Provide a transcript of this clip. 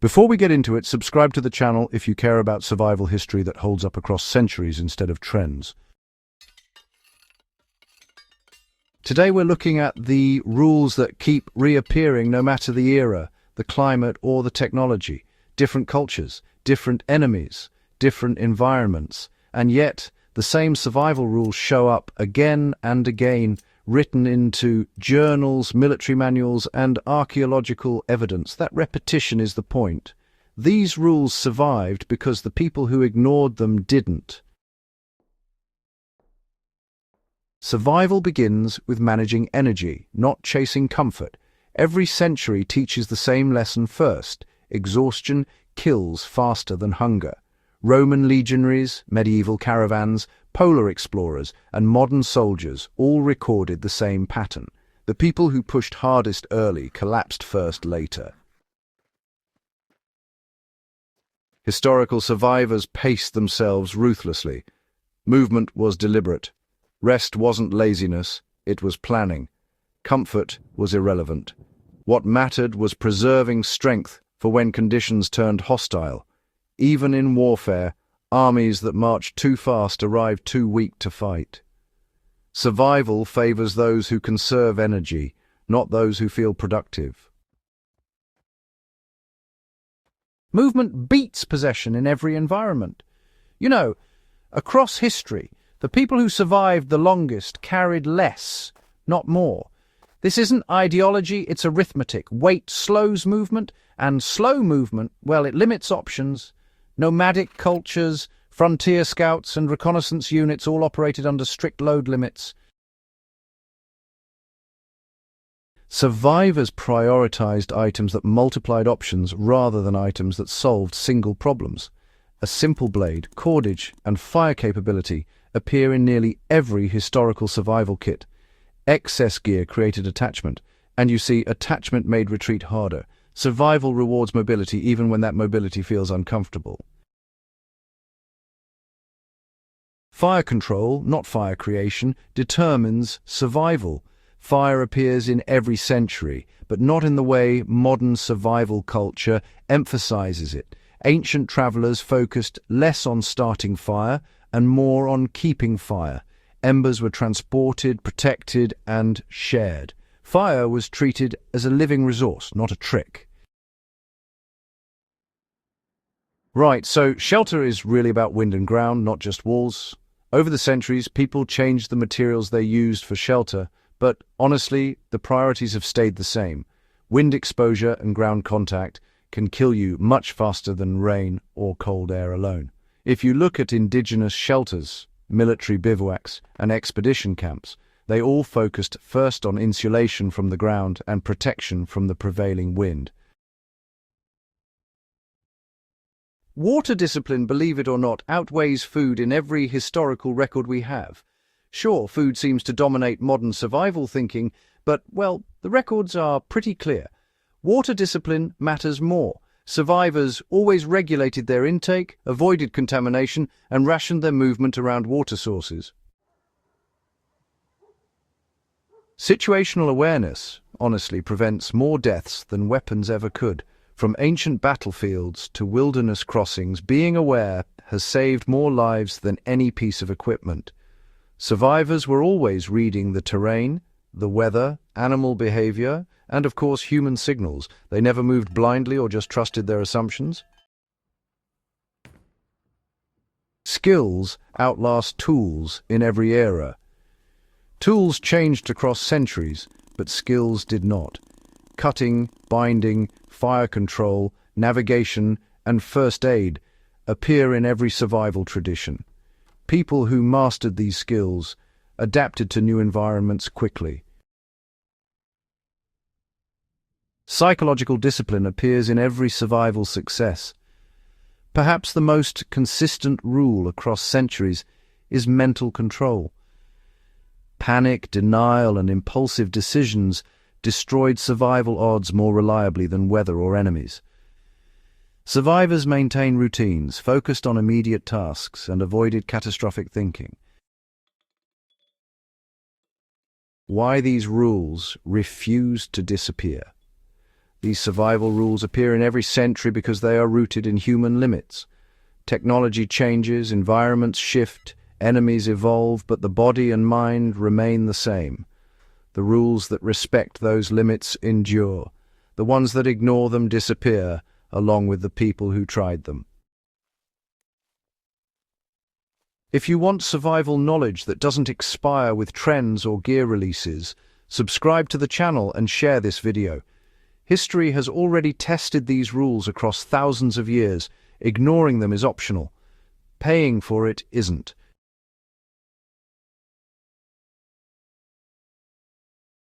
Before we get into it, subscribe to the channel if you care about survival history that holds up across centuries instead of trends. Today we're looking at the rules that keep reappearing no matter the era, the climate or the technology. Different cultures, different enemies, different environments, and yet the same survival rules show up again and again, written into journals, military manuals, and archaeological evidence. That repetition is the point. These rules survived because the people who ignored them didn't. Survival begins with managing energy, not chasing comfort. Every century teaches the same lesson first. Exhaustion kills faster than hunger. Roman legionaries, medieval caravans, polar explorers, and modern soldiers all recorded the same pattern. The people who pushed hardest early collapsed first later. Historical survivors paced themselves ruthlessly. Movement was deliberate. Rest wasn't laziness, it was planning. Comfort was irrelevant. What mattered was preserving strength for when conditions turned hostile. Even in warfare, armies that marched too fast arrived too weak to fight. Survival favors those who conserve energy, not those who feel productive. Movement beats possession in every environment. You know, across history, the people who survived the longest carried less, not more. This isn't ideology, it's arithmetic. Weight slows movement, and slow movement, well, it limits options. Nomadic cultures, frontier scouts, and reconnaissance units all operated under strict load limits. Survivors prioritized items that multiplied options rather than items that solved single problems. A simple blade, cordage, and fire capability appear in nearly every historical survival kit. Excess gear created attachment, and you see attachment made retreat harder. Survival rewards mobility even when that mobility feels uncomfortable. Fire control, not fire creation, determines survival. Fire appears in every century, but not in the way modern survival culture emphasizes it. Ancient travelers focused less on starting fire and more on keeping fire. Embers were transported, protected, and shared. Fire was treated as a living resource, not a trick. Right, so shelter is really about wind and ground, not just walls. Over the centuries, people changed the materials they used for shelter, but honestly, the priorities have stayed the same. Wind exposure and ground contact can kill you much faster than rain or cold air alone. If you look at indigenous shelters, military bivouacs, and expedition camps, they all focused first on insulation from the ground and protection from the prevailing wind. Water discipline, believe it or not, outweighs food in every historical record we have. Sure, food seems to dominate modern survival thinking, but, well, the records are pretty clear. Water discipline matters more. Survivors always regulated their intake, avoided contamination, and rationed their movement around water sources. Situational awareness, honestly, prevents more deaths than weapons ever could. From ancient battlefields to wilderness crossings, being aware has saved more lives than any piece of equipment. Survivors were always reading the terrain, the weather, animal behavior, and of course human signals. They never moved blindly or just trusted their assumptions. Skills outlast tools in every era. Tools changed across centuries, but skills did not. Cutting, binding, fire control, navigation, and first aid appear in every survival tradition. People who mastered these skills adapted to new environments quickly. Psychological discipline appears in every survival success. Perhaps the most consistent rule across centuries is mental control. Panic, denial, and impulsive decisions destroyed survival odds more reliably than weather or enemies. Survivors maintained routines, focused on immediate tasks, and avoided catastrophic thinking. Why these rules refused to disappear? These survival rules appear in every century because they are rooted in human limits. Technology changes, environments shift, enemies evolve, but the body and mind remain the same. The rules that respect those limits endure. The ones that ignore them disappear, along with the people who tried them. If you want survival knowledge that doesn't expire with trends or gear releases, subscribe to the channel and share this video. History has already tested these rules across thousands of years. Ignoring them is optional. Paying for it isn't.